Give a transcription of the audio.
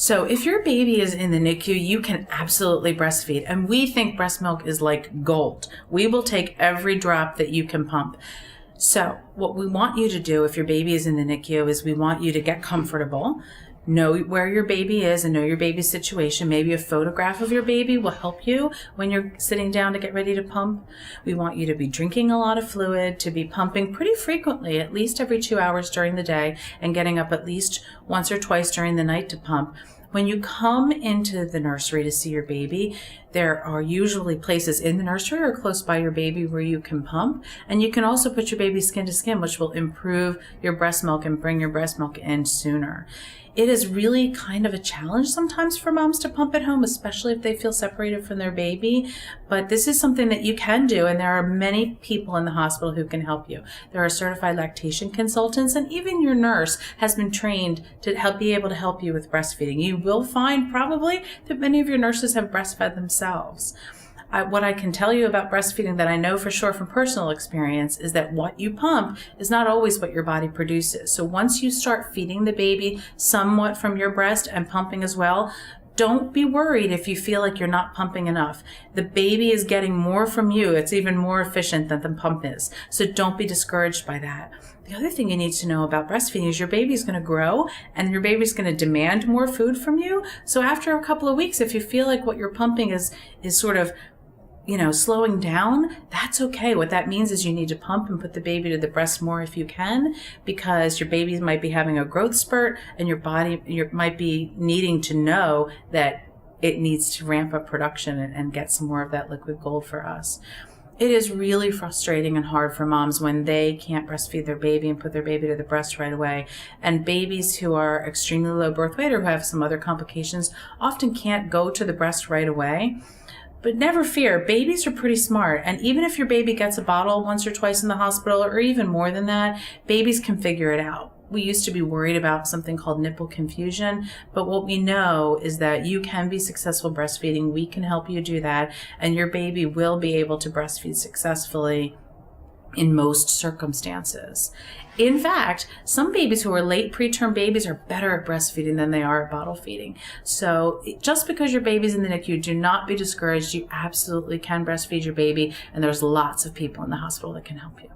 So if your baby is in the NICU, you can absolutely breastfeed. And we think breast milk is like gold. We will take every drop that you can pump. So what we want you to do if your baby is in the NICU is we want you to get comfortable, know where your baby is and know your baby's situation. Maybe a photograph of your baby will help you when you're sitting down to get ready to pump. We want you to be drinking a lot of fluid, to be pumping pretty frequently, at least every 2 hours during the day, and getting up at least once or twice during the night to pump. When you come into the nursery to see your baby, there are usually places in the nursery or close by your baby where you can pump. And you can also put your baby skin to skin, which will improve your breast milk and bring your breast milk in sooner. It is really kind of a challenge sometimes for moms to pump at home, especially if they feel separated from their baby. But this is something that you can do, and there are many people in the hospital who can help you. There are certified lactation consultants, and even your nurse has been trained to be able to help you with breastfeeding. You will find probably that many of your nurses have breastfed themselves. What I can tell you about breastfeeding that I know for sure from personal experience is that what you pump is not always what your body produces. So once you start feeding the baby somewhat from your breast and pumping as well, don't be worried if you feel like you're not pumping enough. The baby is getting more from you. It's even more efficient than the pump is. So don't be discouraged by that. The other thing you need to know about breastfeeding is your baby's going to grow and your baby's going to demand more food from you. So after a couple of weeks, if you feel like what you're pumping is sort of slowing down, that's okay. What that means is you need to pump and put the baby to the breast more if you can, because your baby might be having a growth spurt and your body might be needing to know that it needs to ramp up production and get some more of that liquid gold for us. It is really frustrating and hard for moms when they can't breastfeed their baby and put their baby to the breast right away. And babies who are extremely low birth weight or who have some other complications often can't go to the breast right away. But never fear, babies are pretty smart. And even if your baby gets a bottle once or twice in the hospital, or even more than that, babies can figure it out. We used to be worried about something called nipple confusion, but what we know is that you can be successful breastfeeding. We can help you do that, and your baby will be able to breastfeed successfully in most circumstances. In fact, some babies who are late preterm babies are better at breastfeeding than they are at bottle feeding. So just because your baby's in the NICU, do not be discouraged. You absolutely can breastfeed your baby, and there's lots of people in the hospital that can help you.